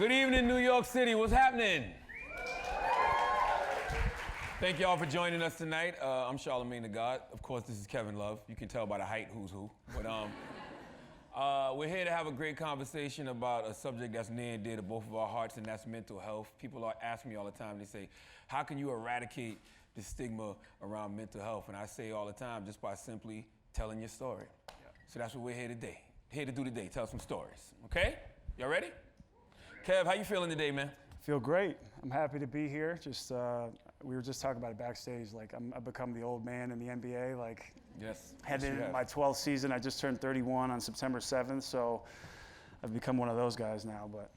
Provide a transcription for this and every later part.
Good evening, New York City. What's happening? Thank y'all for joining us tonight. I'm Charlamagne Tha God. Of course, this is Kevin Love. You can tell by the height who's who. But we're here to have a great conversation about a subject that's near and dear to both of our hearts, and that's mental health. People are asking me all the time, they say, how can you eradicate the stigma around mental health? And I say all the time, just by simply telling your story. Yeah. So that's what we're here today. Here to do today, tell some stories, okay? Y'all ready? Kev, how you feeling today, man? Feel great. I'm happy to be here. Just we were just talking about it backstage. Like I've become the old man in the NBA. Like yes, headed into my 12th season. I just turned 31 on September 7th, so I've become one of those guys now. But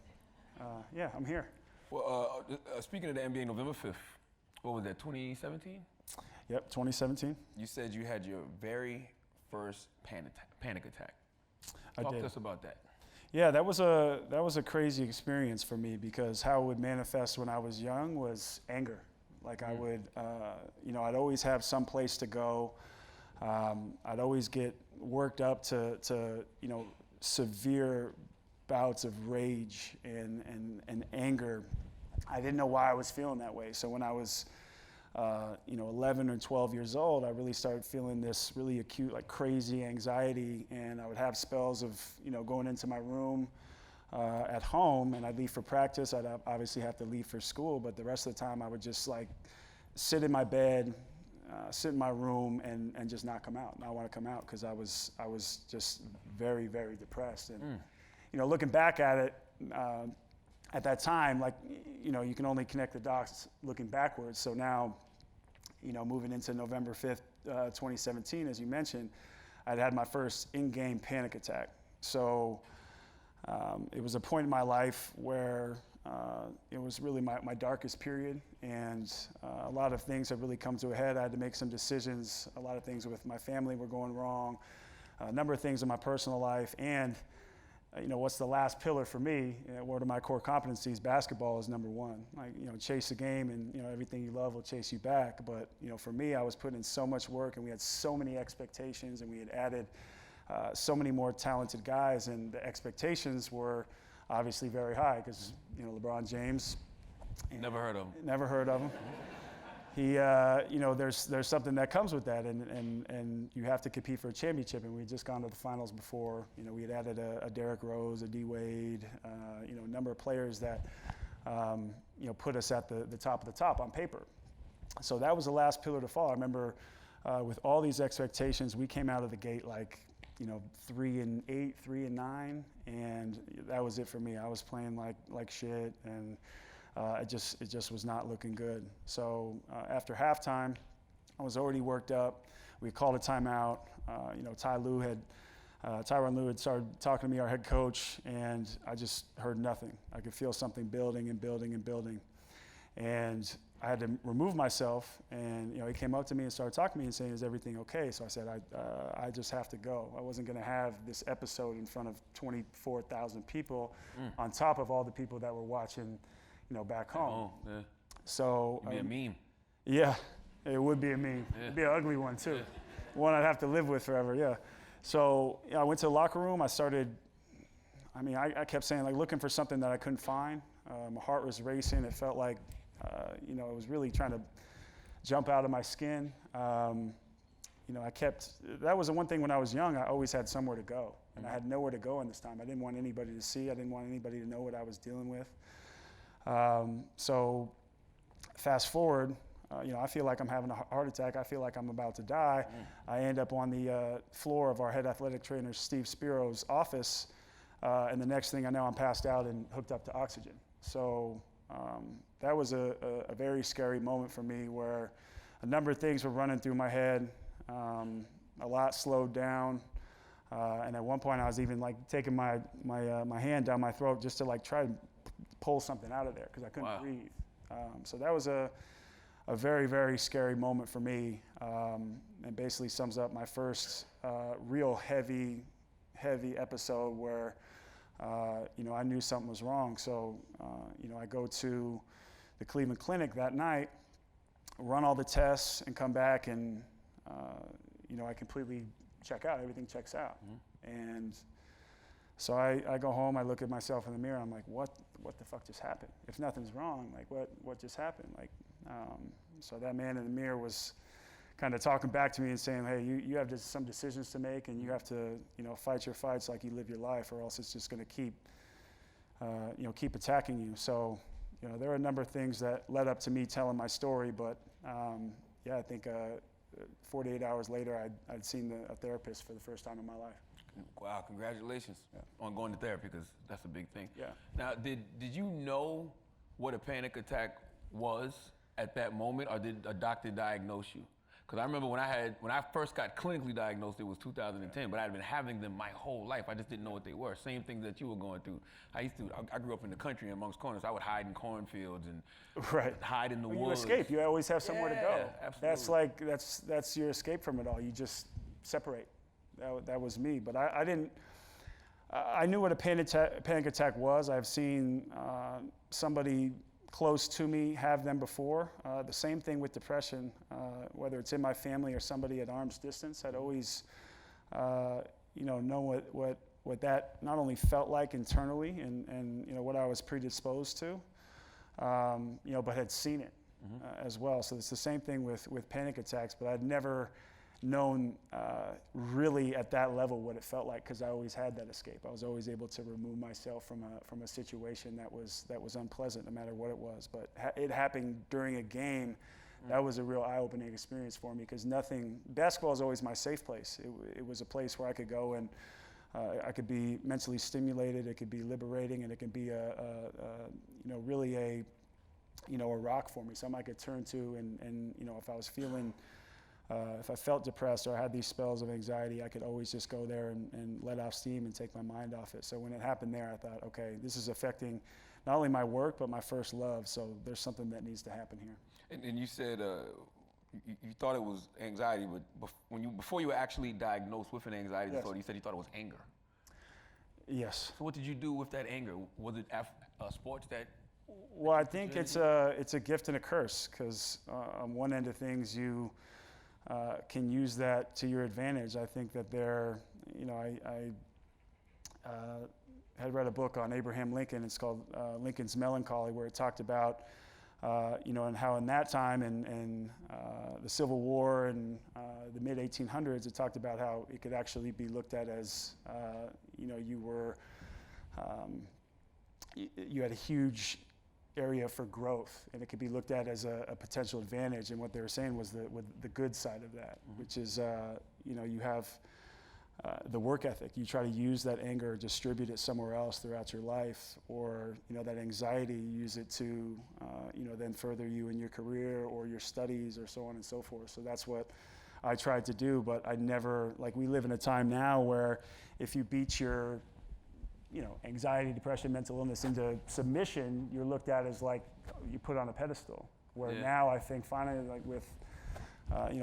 yeah, I'm here. Well, speaking of the NBA, November 5th, what was that? 2017? Yep, 2017. You said you had your very first panic attack. Talk to us about that. Yeah, that was a crazy experience for me because how it would manifest when I was young was anger. Like I would, I'd always have some place to go. I'd always get worked up to severe bouts of rage and anger. I didn't know why I was feeling that way. So when I was 11 or 12 years old, I really started feeling this really acute, like crazy anxiety, and I would have spells of, going into my room at home, and I'd leave for practice. I'd obviously have to leave for school, but the rest of the time I would just like sit in my bed, sit in my room, and just not come out. Not want to come out because I was just very, very depressed. And looking back at it, at that time, like, you can only connect the dots looking backwards. So now, moving into November 5th, 2017, as you mentioned, I'd had my first in-game panic attack. So it was a point in my life where it was really my darkest period, and a lot of things had really come to a head. I had to make some decisions. A lot of things with my family were going wrong, a number of things in my personal life, and what's the last pillar for me? One of my core competencies, basketball, is number one. Like, chase the game, and everything you love will chase you back. But for me, I was putting in so much work, and we had so many expectations, and we had added so many more talented guys, and the expectations were obviously very high because LeBron James. Never heard of him. Never heard of him. He, there's something that comes with that, and you have to compete for a championship. And we had just gone to the finals before. We had added a Derrick Rose, a D Wade, a number of players that, put us at the top of the top on paper. So that was the last pillar to fall. I remember with all these expectations, we came out of the gate like, 3-8, 3-9, and that was it for me. I was playing like shit, and it just was not looking good. So after halftime, I was already worked up. We called a timeout. Tyronn Lue had started talking to me, our head coach, and I just heard nothing. I could feel something building and building and building. And I had to remove myself, and he came up to me and started talking to me and saying, "Is everything okay?" So I said, "I just have to go." I wasn't going to have this episode in front of 24,000 people, on top of all the people that were watching, back home. Oh, yeah. So it'd be a meme. Yeah, it would be a meme. Yeah. It'd be an ugly one too, one I'd have to live with forever. Yeah. So I went to the locker room. I kept saying, like, looking for something that I couldn't find. My heart was racing. It felt like I was really trying to jump out of my skin. That was the one thing when I was young, I always had somewhere to go. And I had nowhere to go in this time. I didn't want anybody to see. I didn't want anybody to know what I was dealing with. So fast forward, I feel like I'm having a heart attack. I feel like I'm about to die. I end up on the floor of our head athletic trainer, Steve Spiro's office. And the next thing I know, I'm passed out and hooked up to oxygen. So that was a very scary moment for me, where a number of things were running through my head. A lot slowed down. And at one point I was even like taking my hand down my throat just to like try to pull something out of there because I couldn't breathe. So that was a very, very scary moment for me, and basically sums up my first real heavy episode where I knew something was wrong. So I go to the Cleveland Clinic that night, run all the tests, and come back, and I completely check out. Everything checks out. And so I go home, I look at myself in the mirror, I'm like, what the fuck just happened? If nothing's wrong, like what just happened? Like, so that man in the mirror was kind of talking back to me and saying, hey, you have just some decisions to make, and you have to, fight your fights like you live your life, or else it's just going to keep attacking you. So, there are a number of things that led up to me telling my story, but I think 48 hours later, I'd seen a therapist for the first time in my life. Wow, congratulations on going to therapy, because that's a big thing. Yeah. Now, did you know what a panic attack was at that moment, or did a doctor diagnose you? Because I remember when I first got clinically diagnosed, it was 2010, but I had been having them my whole life. I just didn't know what they were. Same thing that you were going through. I grew up in the country amongst corners. I would hide in cornfields and hide in the woods. You escape. You always have somewhere to go. Absolutely. That's your escape from it all. You just separate. That was me. But I didn't. I knew what a panic attack was. I've seen somebody close to me have them before. The same thing with depression, whether it's in my family or somebody at arm's distance. I'd always, know what that not only felt like internally and what I was predisposed to, but had seen it as well. So it's the same thing with panic attacks, but I'd never known really at that level what it felt like, because I always had that escape. I was always able to remove myself from a situation that was unpleasant, no matter what it was. But it happened during a game. That was a real eye-opening experience for me, because basketball is always my safe place. It was a place where I could go and I could be mentally stimulated. It could be liberating, and it can be really a rock for me, something I could turn to, and if I was feeling. If I felt depressed or I had these spells of anxiety, I could always just go there and let off steam and take my mind off it. So when it happened there, I thought, okay, this is affecting not only my work, but my first love. So there's something that needs to happen here. And you said you thought it was anxiety, but before you were actually diagnosed with an anxiety disorder, you said you thought it was anger. Yes. So what did you do with that anger? Was it sports that? Well, I think it's a gift and a curse, because on one end of things, you can use that to your advantage. I think that I had read a book on Abraham Lincoln. It's called Lincoln's Melancholy, where it talked about, and how in that time and the Civil War and the mid 1800s, it talked about how it could actually be looked at as, you had a huge area for growth, and it could be looked at as a potential advantage. And what they were saying was the good side of that, which is, you have the work ethic. You try to use that anger, distribute it somewhere else throughout your life, or that anxiety, you use it to, then further you in your career or your studies or so on and so forth. So that's what I tried to do, but I never, we live in a time now where if you beat your anxiety, depression, mental illness into submission, you're looked at as you put on a pedestal. Where now I think finally, with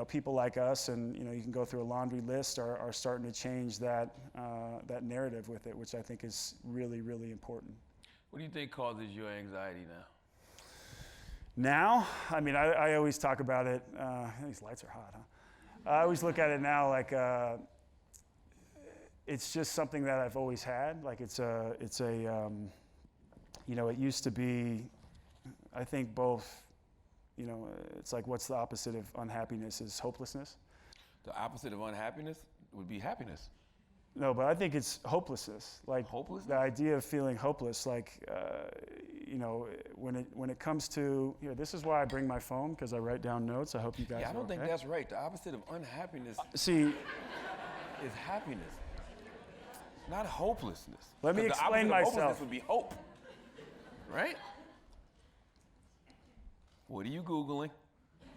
people like us, and you can go through a laundry list, are starting to change that narrative with it, which I think is really, really important. What do you think causes your anxiety now? Now, I always talk about it. These lights are hot, huh? I always look at it now it's just something that I've always had. It used to be, I think both, it's what's the opposite of unhappiness is hopelessness. The opposite of unhappiness would be happiness. No, but I think it's hopelessness. Hopelessness? The idea of feeling hopeless, when it comes to, this is why I bring my phone, because I write down notes. I hope you guys I don't think that's right. The opposite of unhappiness is happiness. Not hopelessness. Let me explain myself. The opposite of hopelessness would be hope, right? What are you Googling?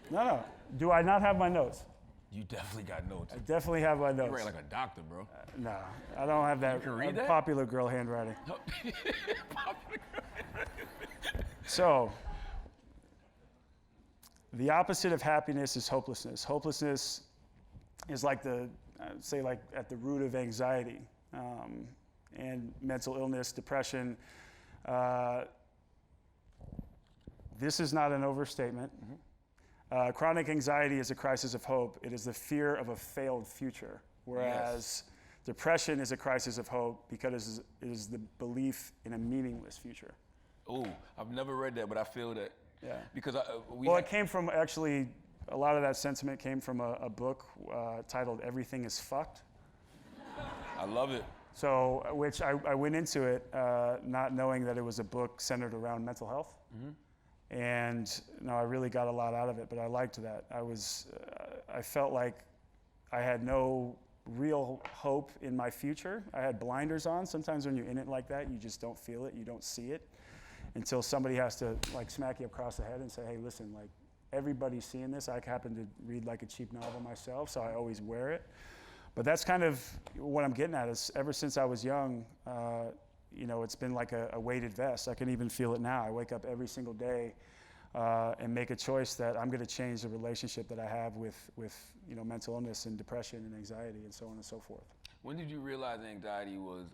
No. Do I not have my notes? You definitely got notes. I definitely have my notes. You write like a doctor, bro. No, I don't have that. You can read that? Popular girl handwriting. Popular girl handwriting. So, the opposite of happiness is hopelessness. Hopelessness is at the root of anxiety. And mental illness, depression. This is not an overstatement. Chronic anxiety is a crisis of hope. It is the fear of a failed future, whereas depression is a crisis of hope because it is the belief in a meaningless future. Oh, I've never read that, but I feel that. Yeah. Because It came from, actually, a lot of that sentiment came from a book titled Everything is Fucked. I love it. So, which I went into it not knowing that it was a book centered around mental health. Mm-hmm. And I really got a lot out of it, but I liked that. I felt like I had no real hope in my future. I had blinders on. Sometimes when you're in it like that, you just don't feel it, you don't see it, until somebody has to like smack you across the head and say, hey, listen, like everybody's seeing this. I happen to read like a cheap novel myself, so I always wear it. But that's kind of what I'm getting at, is ever since I was young, it's been like a weighted vest. I can even feel it now. I wake up every single day and make a choice that I'm going to change the relationship that I have with mental illness and depression and anxiety and so on and so forth. When did you realize anxiety was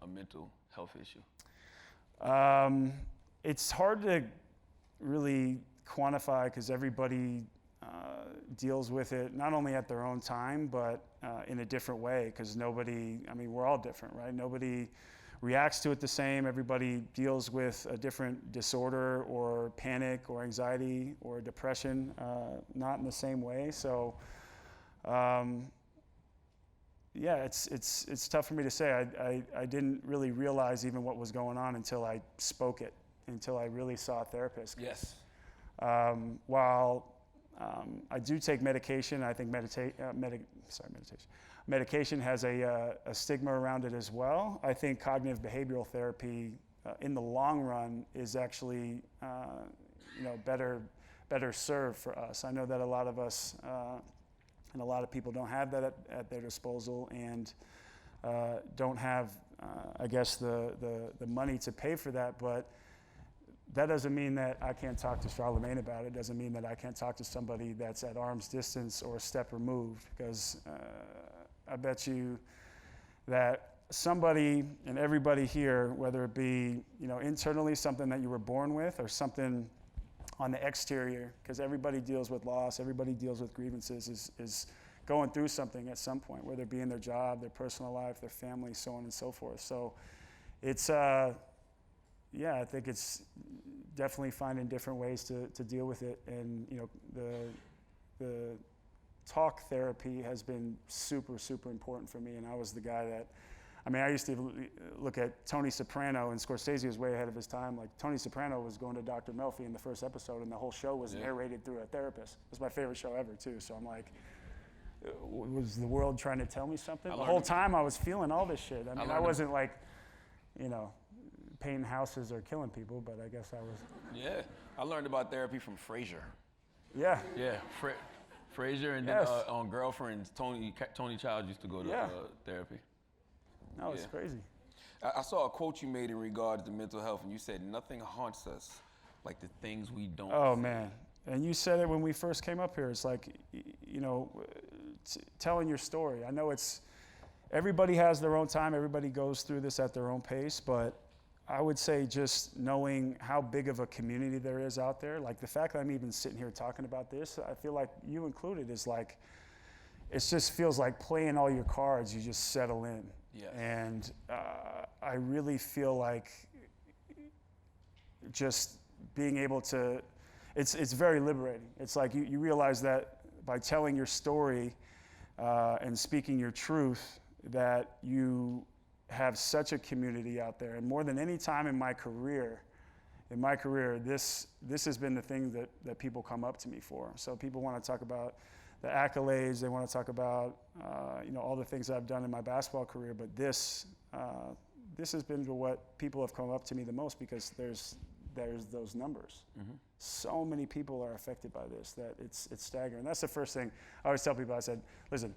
a mental health issue? It's hard to really quantify because everybody deals with it not only at their own time, but in a different way, because we're all different, right? Nobody reacts to it the same. Everybody deals with a different disorder or panic or anxiety or depression, not in the same way. So, it's tough for me to say. I didn't really realize even what was going on until I spoke it, until I really saw a therapist. Yes. While I do take medication, I think medication has a stigma around it as well. I think cognitive behavioral therapy, in the long run, is actually better served for us. I know that a lot of us and a lot of people don't have that at their disposal, and don't have, I guess, the money to pay for that. But that doesn't mean that I can't talk to Charlamagne about it. It doesn't mean that I can't talk to somebody that's at arm's distance or a step removed, because I bet you that somebody and everybody here, whether it be internally something that you were born with or something on the exterior, because everybody deals with loss, everybody deals with grievances, is going through something at some point, whether it be in their job, their personal life, their family, so on and so forth. So it's I think it's definitely finding different ways to deal with it. And the talk therapy has been super, super important for me. And I was the guy that, I used to look at Tony Soprano, and Scorsese was way ahead of his time. Like, Tony Soprano was going to Dr. Melfi in the first episode, and the whole show was narrated through a therapist. It was my favorite show ever, too. So I'm like, was the world trying to tell me something? The whole time I was feeling all this shit. I wasn't like, painting houses or killing people, but I guess I was. Yeah, I learned about therapy from Frasier. Yeah. Yeah, Frasier, and then on Girlfriends, Tony Childs used to go to therapy. No, it's crazy. I saw a quote you made in regards to mental health, and you said, nothing haunts us like the things we don't see. Man. And you said it when we first came up here. It's like, telling your story. I know everybody has their own time. Everybody goes through this at their own pace, but I would say just knowing how big of a community there is out there, like the fact that I'm even sitting here talking about this, I feel like you included, is like, it just feels like playing all your cards, you just settle in. Yes. And I really feel like just being able to, it's very liberating. It's like you realize that by telling your story and speaking your truth, that you have such a community out there. And more than any time in my career, this has been the thing that people come up to me for. So people want to talk about the accolades, they want to talk about all the things I've done in my basketball career, but this has been what people have come up to me the most, because there's those numbers. Mm-hmm. So many people are affected by this that it's staggering. That's the first thing I always tell people. I said, listen,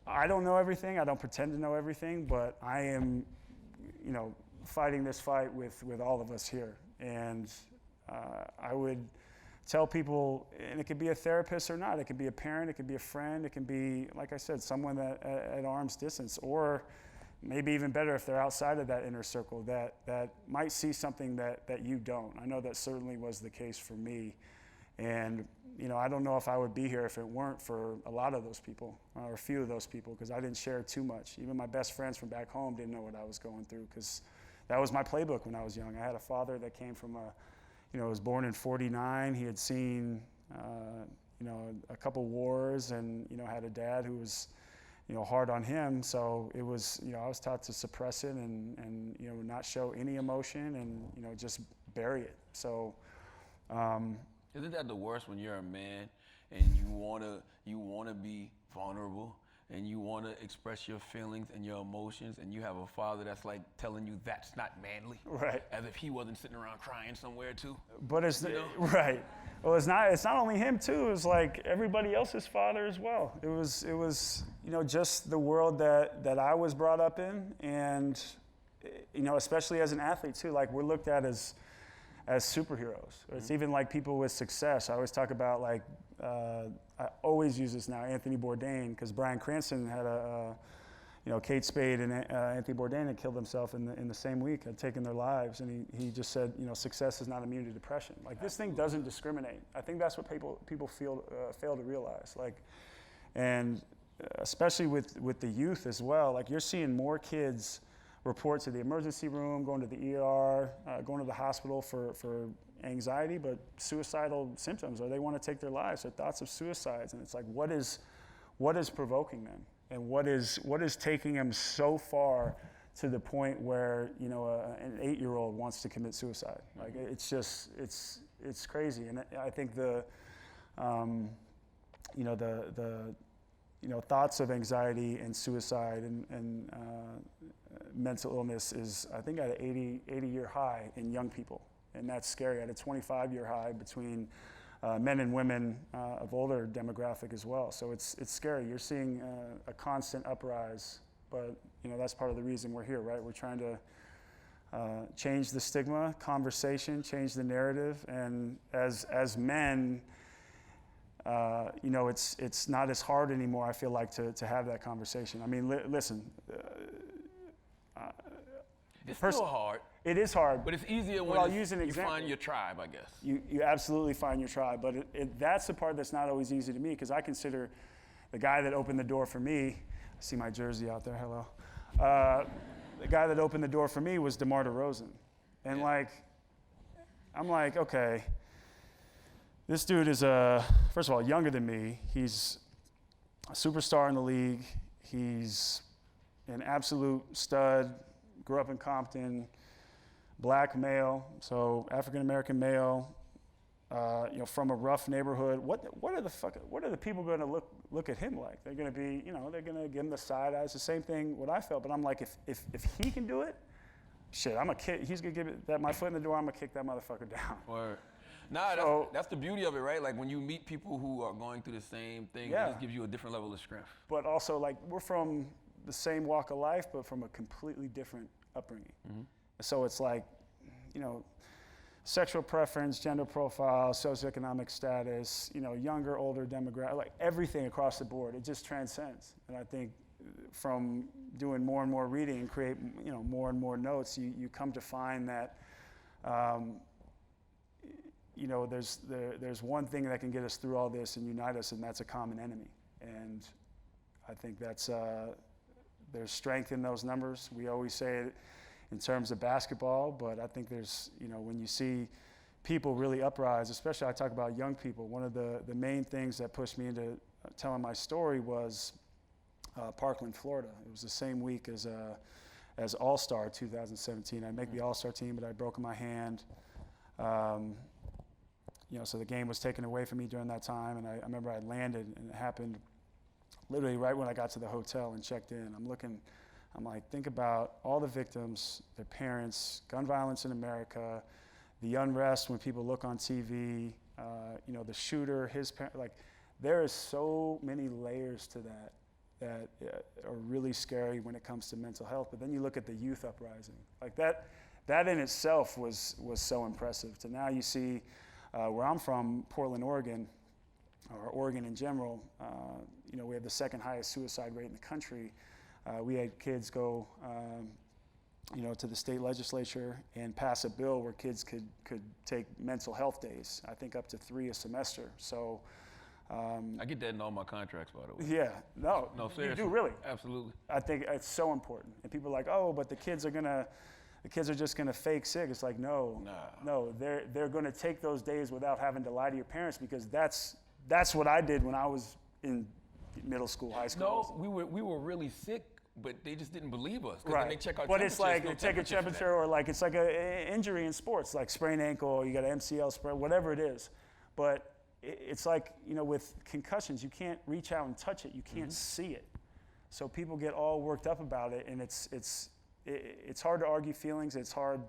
I don't know everything. I don't pretend to know everything, but I am, fighting this fight with all of us here. And I would tell people, and it could be a therapist or not. It could be a parent. It could be a friend. It can be, like I said, someone that at arm's distance, or maybe even better if they're outside of that inner circle that might see something that you don't. I know that certainly was the case for me. And I don't know if I would be here if it weren't for a lot of those people, or a few of those people, because I didn't share too much. Even my best friends from back home didn't know what I was going through, because that was my playbook when I was young. I had a father that came from was born in '49. He had seen, a couple wars, and, had a dad who was, hard on him. So it was, I was taught to suppress it and not show any emotion and, just bury it. So. Isn't that the worst when you're a man and you wanna be vulnerable and you wanna express your feelings and your emotions, and you have a father that's like telling you that's not manly, right? As if he wasn't sitting around crying somewhere too. But it's right. Well, it's not only him too. It was like everybody else's father as well. It was just the world that I was brought up in, and especially as an athlete too. Like, we're looked at as superheroes. Or it's even like people with success. I always talk about, like, I always use this now, Anthony Bourdain, because Bryan Cranston had Kate Spade and Anthony Bourdain had killed themselves in the same week, had taken their lives, and he just said, success is not immune to depression. Like, this thing doesn't discriminate. I think that's what people fail to realize. Like, and especially with the youth as well. Like, you're seeing more kids report to the emergency room, going to the ER, going to the hospital for anxiety, but suicidal symptoms, or they want to take their lives, or thoughts of suicides. And it's like, what is provoking them? And what is taking them so far to the point where, an 8-year-old wants to commit suicide? Like, it's just, it's crazy. And I think the thoughts of anxiety and suicide and mental illness is, I think, at an 80-year high in young people. And that's scary, at a 25-year high between men and women of older demographic as well. So it's scary. You're seeing a constant uprise, but that's part of the reason we're here, right? We're trying to change the stigma, conversation, change the narrative, and as men, it's not as hard anymore, I feel like, to have that conversation. I mean, listen. It's still hard. It is hard. But it's easier when I'll use an you example. find your tribe, I guess. You absolutely find your tribe, but that's the part that's not always easy to me, because I consider the guy that opened the door for me, I see my jersey out there, hello. The guy that opened the door for me was DeMar DeRozan. And I'm like, okay, this dude is, first of all, younger than me. He's a superstar in the league. He's an absolute stud, grew up in Compton, black male, so African-American male, from a rough neighborhood. What are the people going to look at him like? They're going to be, they're going to give him the side eyes. The same thing what I felt, but I'm like, if he can do it, shit, I'm a kid. He's going to give my foot in the door. I'm going to kick that motherfucker down. Word. Nah, that's the beauty of it, right? Like, when you meet people who are going through the same thing, it just gives you a different level of strength. But also, like, we're from the same walk of life, but from a completely different upbringing. Mm-hmm. So it's like, sexual preference, gender profile, socioeconomic status, younger, older demographic, like everything across the board, it just transcends. And I think from doing more and more reading and create, more and more notes, you come to find that, there's one thing that can get us through all this and unite us, and that's a common enemy. And I think that's, there's strength in those numbers. We always say it in terms of basketball, but I think there's, when you see people really uprise, especially I talk about young people, one of the main things that pushed me into telling my story was Parkland, Florida. It was the same week as All-Star 2017. I make the All-Star team, but I'd broken my hand. So the game was taken away from me during that time, and I remember I landed, and it happened literally right when I got to the hotel and checked in. I'm like, think about all the victims, their parents, gun violence in America, the unrest when people look on TV, the shooter, his parents. Like, there is so many layers to that are really scary when it comes to mental health. But then you look at the youth uprising. Like, that in itself was so impressive. To now you see where I'm from, Portland, Oregon, or Oregon in general, we have the second highest suicide rate in the country. We had kids go, to the state legislature and pass a bill where kids could take mental health days, I think up to 3 a semester. So I get that in all my contracts, by the way. Yeah, no, seriously. You do, really. Absolutely. I think it's so important. And people are like, oh, but the kids are gonna the kids are just gonna fake sick. It's like, no, they're gonna take those days without having to lie to your parents, because that's what I did when I was in middle school, high school. No, we were really sick, but they just didn't believe us. Right. They check our but it's like no they take a temperature, or like it's like an injury in sports, like sprained ankle, or you got an MCL sprain, whatever it is. But it's like, with concussions, you can't reach out and touch it. You can't see it. So people get all worked up about it, and it's hard to argue feelings. It's hard,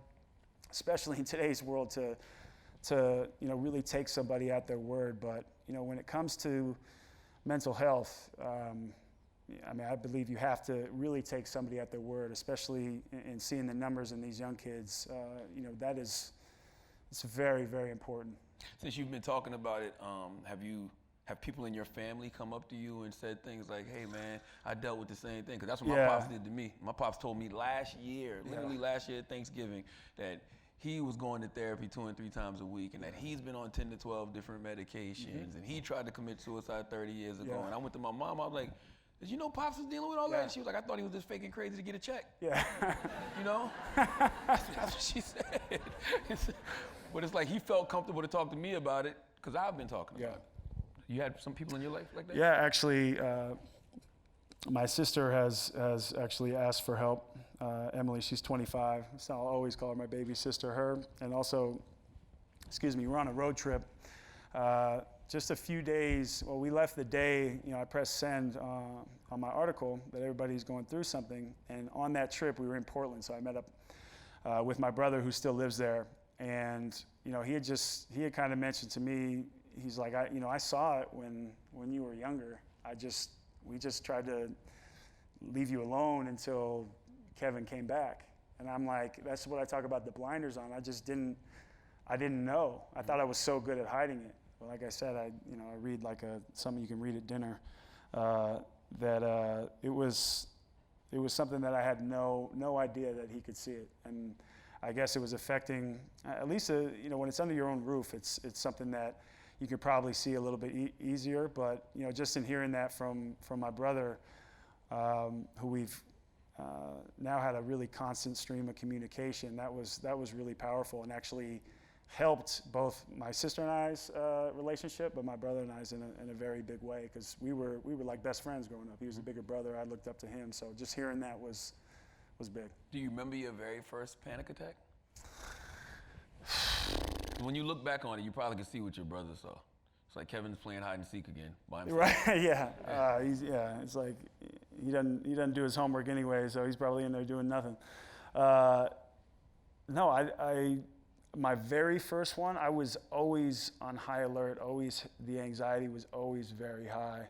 especially in today's world, to really take somebody at their word. But when it comes to mental health, I believe you have to really take somebody at their word, especially in seeing the numbers in these young kids. It's very, very important. Since you've been talking about it, have people in your family come up to you and said things like, "Hey man, I dealt with the same thing"? Because that's what my pops did to me. My pops told me literally last year at Thanksgiving, that he was going to therapy 2 and 3 times a week, and that he's been on 10 to 12 different medications, and he tried to commit suicide 30 years ago. And I went to my mom, I was like, "Did you know Pops was dealing with all that?" And she was like, "I thought he was just faking crazy to get a check." Yeah. That's what she said. But it's like he felt comfortable to talk to me about it because I've been talking about it. You had some people in your life like that? Yeah, actually, my sister has actually asked for help. Emily, she's 25, so I'll always call her my baby sister. Her, and also, we're on a road trip. Just a few days, we left the day, I pressed send on my article that everybody's going through something. And on that trip, we were in Portland, so I met up with my brother who still lives there. And, he had kind of mentioned to me, he's like, I saw it when you were younger. We just tried to leave you alone until Kevin came back. And I'm like, that's what I talk about the blinders on. I didn't know. I thought I was so good at hiding it. But like I said, I read like something you can read at dinner, that it was something that I had no idea that he could see it. And I guess it was affecting, at least, when it's under your own roof, it's something that you could probably see a little bit easier. But, just in hearing that from my brother, who we've now had a really constant stream of communication, that was really powerful, and actually helped both my sister and I's relationship, but my brother and I's in a very big way, because we were like best friends growing up. He was a bigger brother. I looked up to him. So just hearing that was big. Do you remember your very first panic attack? When you look back on it, you probably can see what your brother saw. It's like Kevin's playing hide and seek again by himself. Right? Yeah. It's like he doesn't do his homework anyway, so he's probably in there doing nothing. No, my very first one, I was always on high alert. The anxiety was always very high.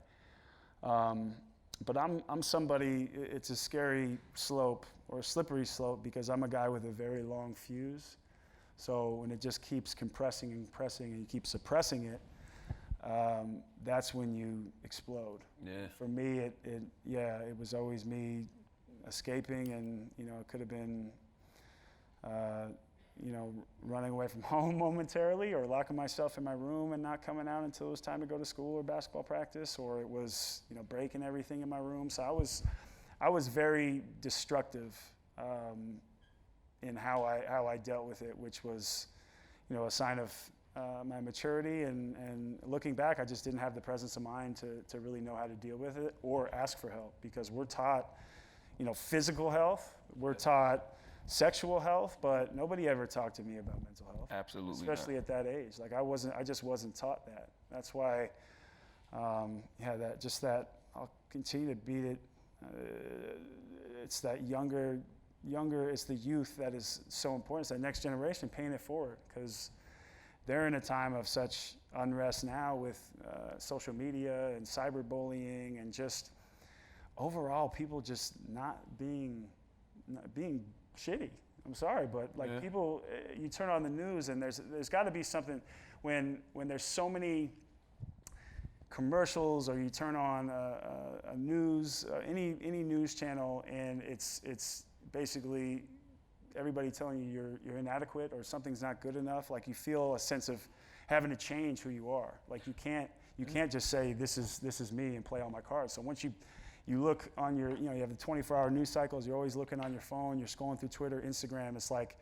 But I'm somebody. It's a scary slope, or a slippery slope, because I'm a guy with a very long fuse. So when it just keeps compressing and pressing, and you keep suppressing it, that's when you explode. Yeah. For me, it was always me escaping, and it could have been, running away from home momentarily, or locking myself in my room and not coming out until it was time to go to school or basketball practice, or it was, breaking everything in my room. So I was very destructive in how I dealt with it, which was, a sign of my maturity. And looking back, I just didn't have the presence of mind to really know how to deal with it or ask for help, because we're taught, physical health, we're taught sexual health, but nobody ever talked to me about mental health. Absolutely. Especially at that age. Like I just wasn't taught that. That's why, I'll continue to beat it. It's that younger, it's the youth that is so important. It's that next generation, paying it forward, because they're in a time of such unrest now with social media and cyberbullying, and just overall people just not being shitty. I'm sorry, but people, you turn on the news and there's got to be something when there's so many commercials, or you turn on a news, any news channel, and it's basically everybody telling you you're inadequate, or something's not good enough. Like, you feel a sense of having to change who you are. Like, you can't just say this is me and play all my cards. So once you you look on your, you have the 24-hour news cycles, you're always looking on your phone, you're scrolling through Twitter, Instagram. It's like,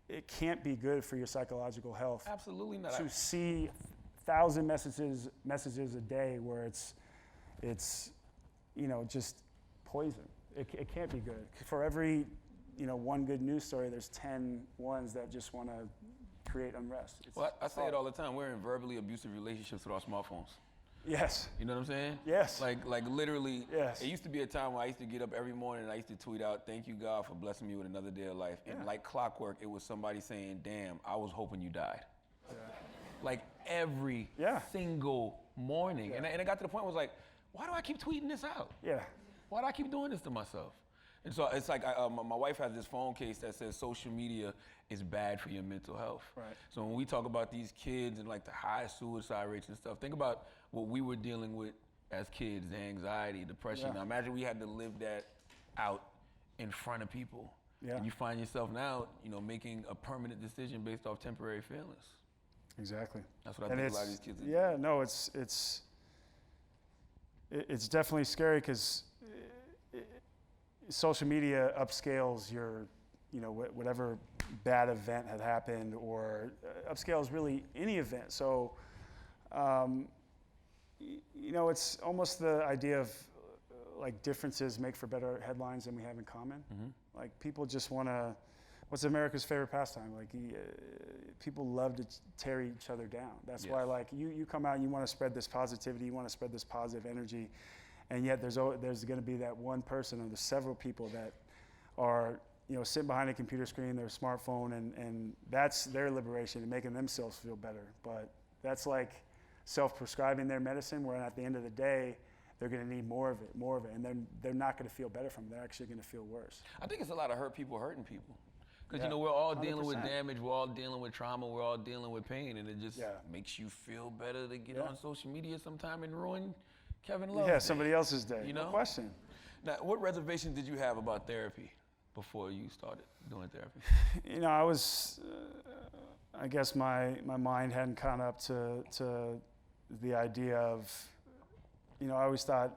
it can't be good for your psychological health. Absolutely not. To see 1,000 messages a day where it's just poison. It can't be good. For every, one good news story, there's 10 ones that just want to create unrest. Well, I say it all the time. We're in verbally abusive relationships with our smartphones. Yes. You know what I'm saying? Yes. Like literally, yes. It used to be a time where I used to get up every morning and I used to tweet out, "Thank you, God, for blessing me with another day of life." And like clockwork, it was somebody saying, "Damn, I was hoping you died." Yeah. Like every single morning. Yeah. And it got to the point where I was like, why do I keep tweeting this out? Yeah. Why do I keep doing this to myself? And so it's like my wife has this phone case that says social media is bad for your mental health. Right. So when we talk about these kids and like the high suicide rates and stuff, think about what we were dealing with as kids, the anxiety, depression. Now imagine we had to live that out in front of people. Yeah. And you find yourself now, making a permanent decision based off temporary feelings. Exactly. That's what I think a lot of these kids do. Yeah, no, it's definitely scary because social media upscales your, whatever bad event had happened, or upscales really any event. So, it's almost the idea of like differences make for better headlines than we have in common. Mm-hmm. Like people just want to, what's America's favorite pastime? Like people love to tear each other down. That's why like you come out and you want to spread this positivity, you want to spread this positive energy. And yet there's going to be that one person, or there's several people that are, sitting behind a computer screen, their smartphone, and that's their liberation and making themselves feel better. But that's like self-prescribing their medicine, where at the end of the day, they're going to need more of it, and then they're not going to feel better from it. They're actually going to feel worse. I think it's a lot of hurt people hurting people. Because, we're all dealing 100%. With damage, we're all dealing with trauma, we're all dealing with pain, and it just makes you feel better to get on social media sometime and ruin Kevin Love's day. Somebody else's day. No question. Now, what reservations did you have about therapy before you started doing therapy? I was, I guess my mind hadn't caught up to the idea of, I always thought,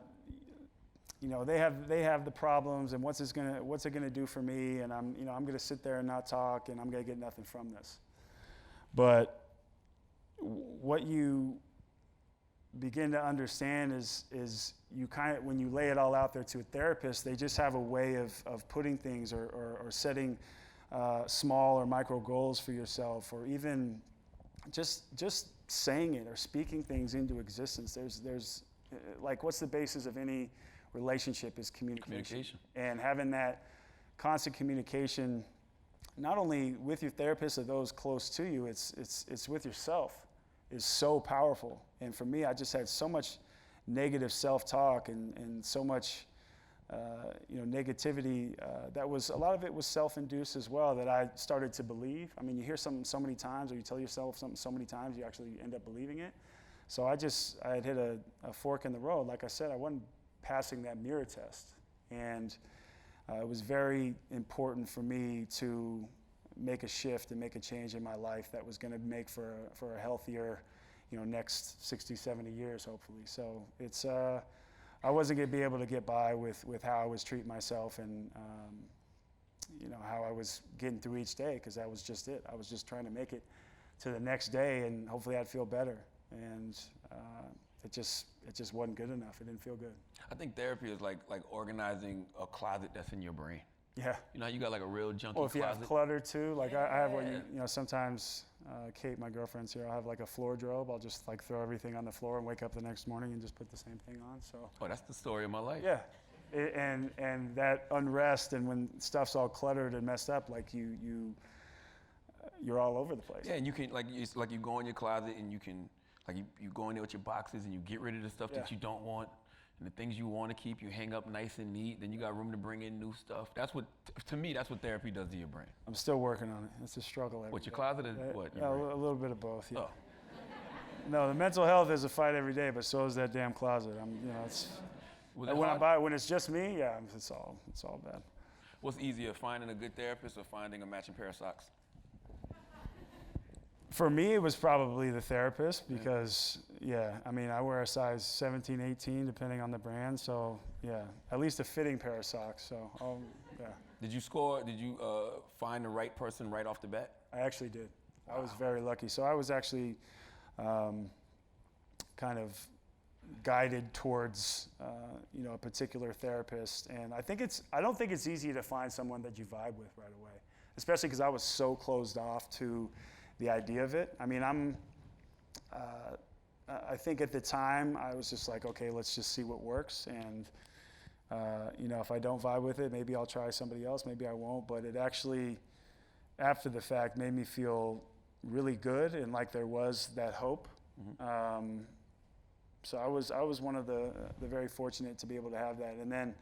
they have the problems, and what's it gonna do for me? And I'm gonna sit there and not talk, and I'm gonna get nothing from this. But what you begin to understand is you when you lay it all out there to a therapist, they just have a way of putting things or setting small or micro goals for yourself, or even just saying it or speaking things into existence. There's like, what's the basis of any relationship is communication. And having that constant communication, not only with your therapist or those close to you, it's with yourself, is so powerful. And for me, I just had so much negative self-talk and so much negativity that was, a lot of it was self-induced as well, that I started to believe. I mean, you hear something so many times, or you tell yourself something so many times, you actually end up believing it. So I had hit a fork in the road. Like I said, I wasn't passing that mirror test. And it was very important for me to make a shift and make a change in my life that was going to make for a healthier, next 60, 70 years, hopefully. So it's, I wasn't going to be able to get by with how I was treating myself and, how I was getting through each day, because that was just it. I was just trying to make it to the next day, and hopefully I'd feel better. And it just wasn't good enough. It didn't feel good. I think therapy is like organizing a closet that's in your brain. Yeah. You got like a real junky closet. Or if you have clutter too, like I have what sometimes Kate, my girlfriend's here, I'll have like a floor drobe. I'll just like throw everything on the floor and wake up the next morning and just put the same thing on. So. Oh, that's the story of my life. Yeah. And that unrest, and when stuff's all cluttered and messed up, like you're all over the place. Yeah, and you can it's like you go in your closet and you can you go in there with your boxes and you get rid of the stuff that you don't want, and the things you want to keep, you hang up nice and neat. Then you got room to bring in new stuff. That's what, to me, that's what therapy does to your brain. I'm still working on it. It's a struggle. What, your closet is what? Yeah, a little bit of both. Yeah. Oh. No, the mental health is a fight every day, but so is that damn closet. It's. When it's just me, it's all bad. What's easier, finding a good therapist or finding a matching pair of socks? For me, it was probably the therapist because, I mean, I wear a size 17, 18, depending on the brand. So, at least a fitting pair of socks. So, yeah. Did you find the right person right off the bat? I actually did. Wow. I was very lucky. So I was actually kind of guided towards, a particular therapist. And I don't think it's easy to find someone that you vibe with right away, especially because I was so closed off to the idea of it. I mean, I think at the time I was just like, okay, let's just see what works. And, if I don't vibe with it, maybe I'll try somebody else, maybe I won't. But it actually, after the fact, made me feel really good and like there was that hope. Mm-hmm. So I was one of the very fortunate to be able to have that. And then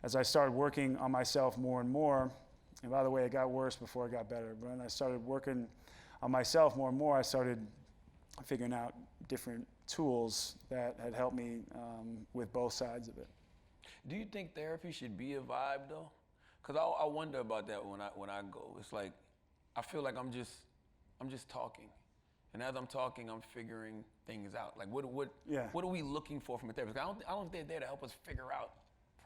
as I started working on myself more and more, and by the way, it got worse before it got better, but when I started working on myself more and more, I started figuring out different tools that had helped me with both sides of it. Do you think therapy should be a vibe though? Because I wonder about that when I go. It's like I feel like I'm just talking, and as I'm talking, I'm figuring things out. Like what are we looking for from a therapist? I don't think they're there to help us figure out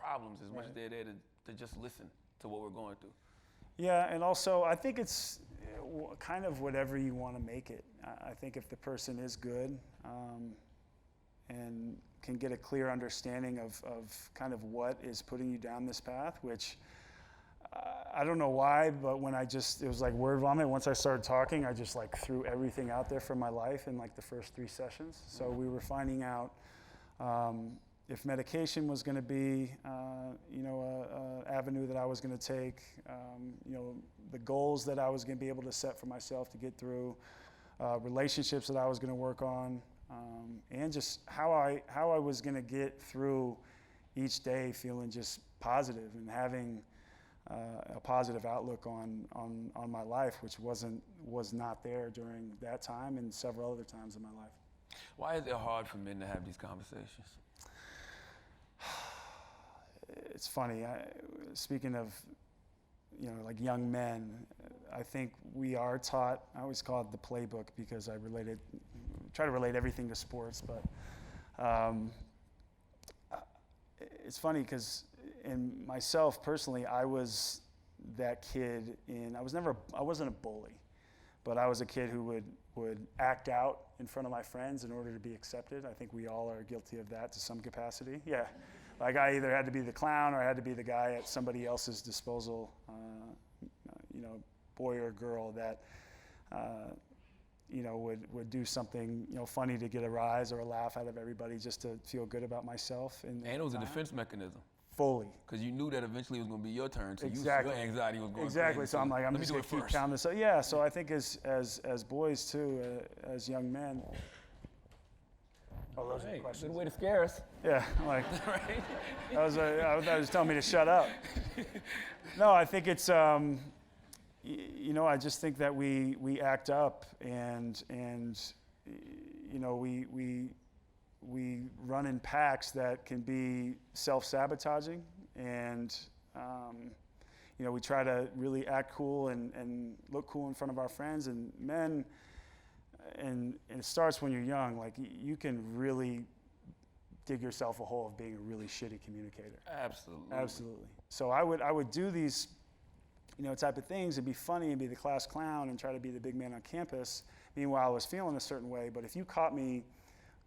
problems as much as they're there to just listen to what we're going through. Yeah, and also I think it's kind of whatever you want to make it. I think if the person is good and can get a clear understanding of kind of what is putting you down this path, which I don't know why, but it was like word vomit. Once I started talking, I just like threw everything out there from my life in like the first 3 sessions. So we were finding out if medication was going to be, an avenue that I was going to take, the goals that I was going to be able to set for myself to get through, relationships that I was going to work on, and just how I was going to get through each day feeling just positive and having a positive outlook on my life, which was not there during that time and several other times in my life. Why is it hard for men to have these conversations? It's funny. Speaking of, like young men, I think we are taught. I always call it the playbook because I try to relate everything to sports. But it's funny because in myself personally, I was that kid. I wasn't a bully, but I was a kid who would act out in front of my friends in order to be accepted. I think we all are guilty of that to some capacity. Yeah. Like I either had to be the clown or I had to be the guy at somebody else's disposal, boy or girl that, would do something, funny to get a rise or a laugh out of everybody just to feel good about myself. And it was a defense mechanism. Fully. Because you knew that eventually it was going to be your turn, so exactly. Your anxiety was going exactly. crazy. So I'm like, I'm just going to keep counting this. So yeah. So I think as boys too, as young men. Oh, those are questions. Good way to scare us. Yeah, like right? I thought it was telling me to shut up. No, I think it's I just think that we act up and we run in packs that can be self-sabotaging, and we try to really act cool and look cool in front of our friends and men. And it starts when you're young. Like you can really dig yourself a hole of being a really shitty communicator. Absolutely. So I would do these, type of things and be funny and be the class clown and try to be the big man on campus. Meanwhile, I was feeling a certain way. But if you caught me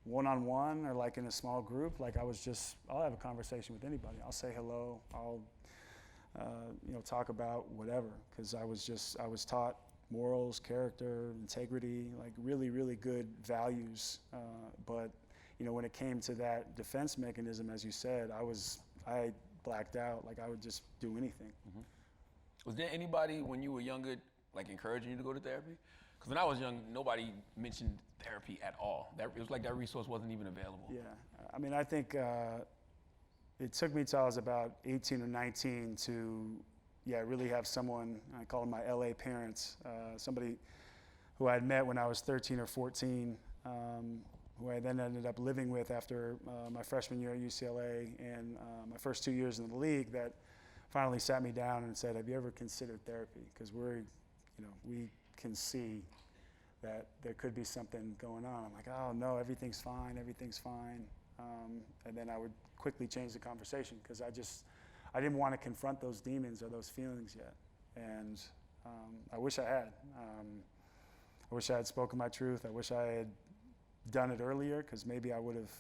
one-on-one or like in a small group, like I'll have a conversation with anybody. I'll say hello. I'll, talk about whatever, because I was taught morals, character, integrity, like really, really good values. But when it came to that defense mechanism, as you said, I blacked out. Like I would just do anything. Mm-hmm. Was there anybody when you were younger, like encouraging you to go to therapy? Because when I was young, nobody mentioned therapy at all. It was like that resource wasn't even available. Yeah, I mean, I think it took me till I was about 18 or 19 to really have someone, I call them my LA parents, somebody who I had met when I was 13 or 14, who I then ended up living with after my freshman year at UCLA and my first 2 years in the league, that finally sat me down and said, have you ever considered therapy? Because we can see that there could be something going on. I'm like, oh no, everything's fine, everything's fine. And then I would quickly change the conversation because I didn't want to confront those demons or those feelings yet. And I wish I had. I wish I had spoken my truth. I wish I had done it earlier because maybe I would have,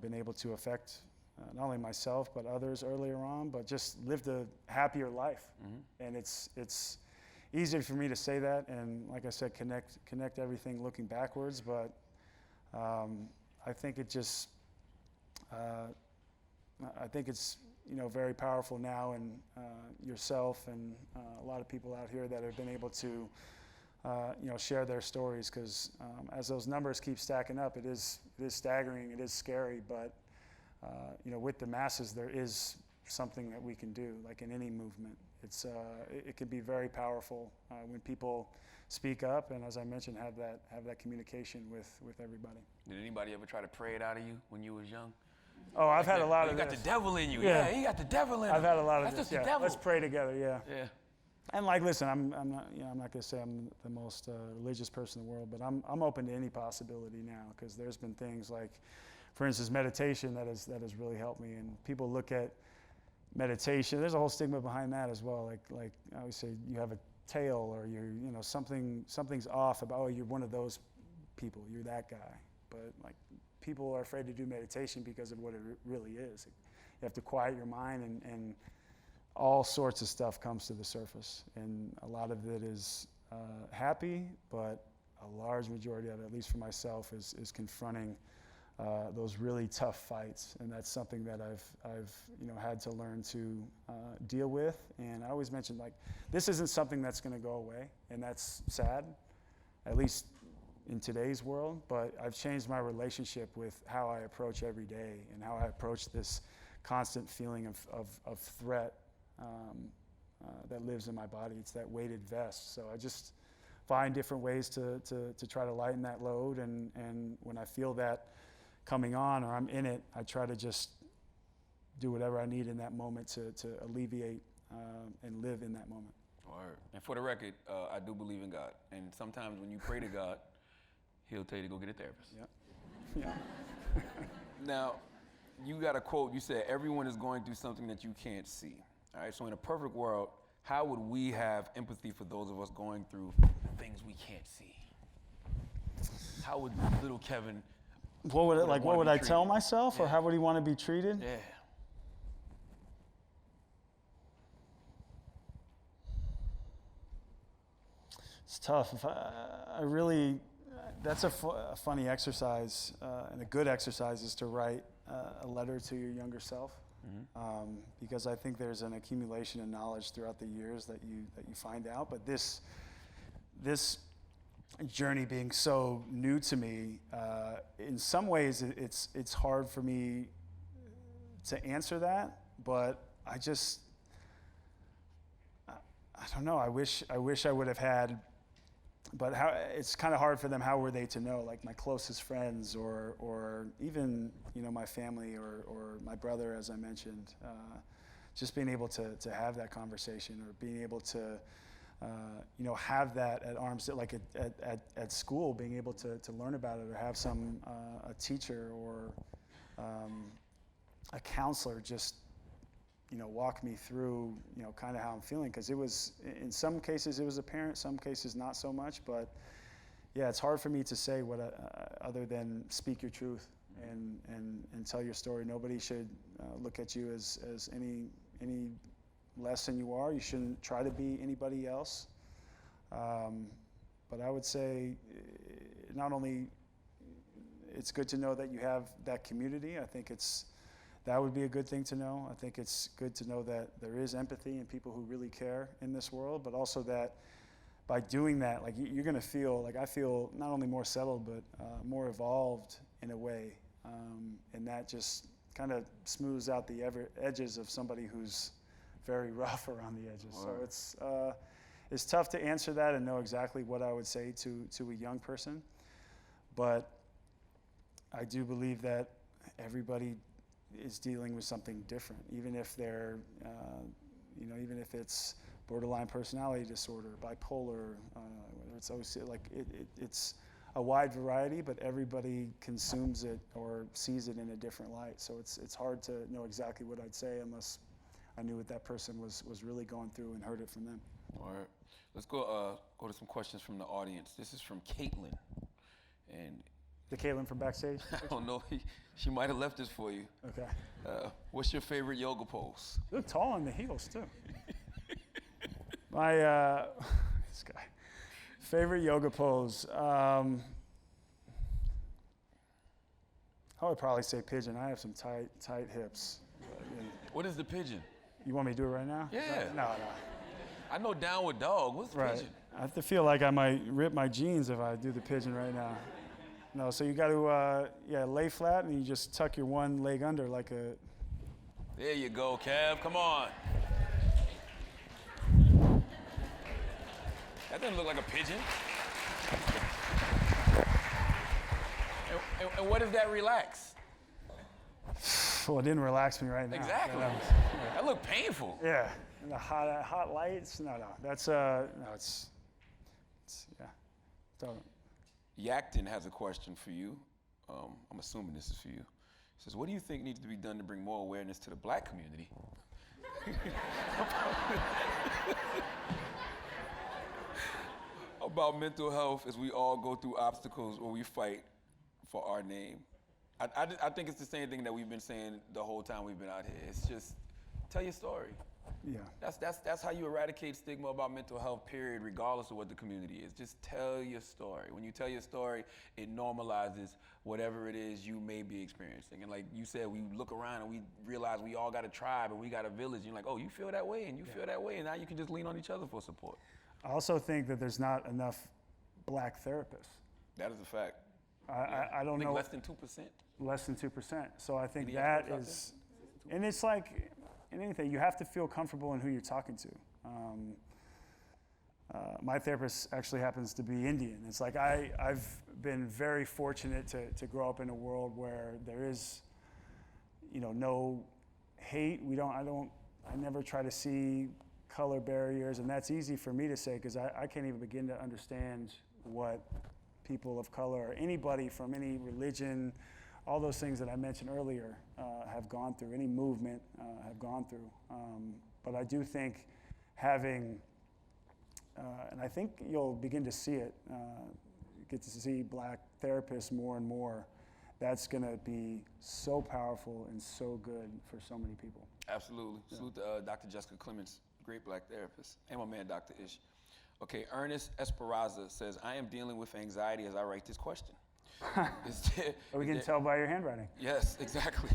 been able to affect not only myself but others earlier on, but just lived a happier life. Mm-hmm. And it's easier for me to say that and, like I said, connect everything looking backwards. But I think it just, I think it's very powerful now, and yourself and a lot of people out here that have been able to share their stories, because as those numbers keep stacking up, it is staggering, it is scary, but with the masses there is something that we can do, like in any movement. It can be very powerful when people speak up, and as I mentioned, have that communication with everybody. Did anybody ever try to pray it out of you when you was young? Oh, I've had a lot of this. You got the devil in you. Yeah, you got the devil in you. I've had a lot of That's this. just the Yeah. devil. Let's pray together. Yeah. Yeah. And listen, I'm not going to say I'm the most religious person in the world, but I'm open to any possibility now, because there's been things like, for instance, meditation that has really helped me. And people look at meditation. There's a whole stigma behind that as well. Like I always say, you have a tail, or you're something's off about, oh, you're one of those people, you're that guy. But like, people are afraid to do meditation because of what it really is. You have to quiet your mind, and all sorts of stuff comes to the surface. And a lot of it is happy, but a large majority of it, at least for myself, is confronting those really tough fights. And that's something that I've had to learn to deal with. And I always mention, like, this isn't something that's going to go away, and that's sad, at least in today's world. But I've changed my relationship with how I approach every day, and how I approach this constant feeling of threat that lives in my body. It's that weighted vest. So I just find different ways to try to lighten that load. And when I feel that coming on, or I'm in it, I try to just do whatever I need in that moment to alleviate and live in that moment. Word. And for the record, I do believe in God. And sometimes when you pray to God, He'll tell you to go get a therapist. Yep. Yeah. Now, you got a quote. You said, everyone is going through something that you can't see. All right, so in a perfect world, how would we have empathy for those of us going through things we can't see? How would little Kevin... What would I tell myself, or how would he want to be treated? Yeah. It's tough. That's a funny exercise, and a good exercise is to write a letter to your younger self, mm-hmm. Because I think there's an accumulation of knowledge throughout the years that you find out. But this journey being so new to me, in some ways it's hard for me to answer that. But I don't know. I wish I would have had. But it's kind of hard for them. How were they to know? Like my closest friends, or even my family, or my brother, as I mentioned. Just being able to have that conversation, or being able to have that at arm's, like at school, being able to learn about it, or have a teacher or a counselor just walk me through, kind of how I'm feeling. Because it was, in some cases, it was apparent, some cases not so much. But yeah, it's hard for me to say what other than speak your truth and tell your story. Nobody should look at you as any less than you are. You shouldn't try to be anybody else. But I would say, not only it's good to know that you have that community. I think that would be a good thing to know. I think it's good to know that there is empathy and people who really care in this world, but also that by doing that, like, you're going to feel, like, I feel not only more settled, but more evolved in a way. And that just kind of smooths out the edges of somebody who's very rough around the edges. Wow. So it's tough to answer that and know exactly what I would say to a young person. But I do believe that everybody is dealing with something different, even if they're, even if it's borderline personality disorder, bipolar, it's always like it's a wide variety, but everybody consumes it or sees it in a different light. So it's hard to know exactly what I'd say unless I knew what that person was really going through and heard it from them. All right. Let's go to some questions from the audience. This is from Caitlin. And The Caitlin from backstage? I don't know, she might have left this for you. Okay. What's your favorite yoga pose? You look tall on the heels, too. My, this guy. Favorite yoga pose. I would probably say pigeon. I have some tight hips. But, What is the pigeon? you want me to do it right now? Yeah. No. I know downward dog. What's the Right. pigeon? I have to feel like I might rip my jeans if I do the pigeon right now. No, so you got to lay flat and you just tuck your one leg under like a. There you go, Kev. Come on. That doesn't look like a pigeon. And what does that relax? Well, it didn't relax me right now. Exactly. That looked painful. Yeah, and the hot lights. No, that's it's yeah. Don't. Yakton has a question for you. I'm assuming this is for you. He says, what do you think needs to be done to bring more awareness to the black community? About mental health as we all go through obstacles or we fight for our name. I think it's the same thing that we've been saying the whole time we've been out here. It's just tell your story. Yeah. That's how you eradicate stigma about mental health, period, regardless of what the community is. Just tell your story. When you tell your story, it normalizes whatever it is you may be experiencing. And like you said, we look around and we realize we all got a tribe and we got a village. And you're like, oh, you feel that way and you feel that way. And now you can just lean on each other for support. I also think that there's not enough black therapists. That is a fact. I don't know. Less than 2%. Less than 2%. So I think Any that experts is, and it's like in anything, you have to feel comfortable in who you're talking to. My therapist actually happens to be Indian. It's like I've been very fortunate to grow up in a world where there is, no hate. I never try to see color barriers, and that's easy for me to say because I can't even begin to understand what people of color or anybody from any religion, all those things that I mentioned earlier have gone through, any movement have gone through. But I do think having, and I think you'll begin to see it, get to see black therapists more and more. That's gonna be so powerful and so good for so many people. Absolutely. Yeah. Salute to Dr. Jessica Clements, great black therapist, and my man, Dr. Ish. Okay, Ernest Esperanza says, I am dealing with anxiety as I write this question. We can tell by your handwriting. Yes, exactly.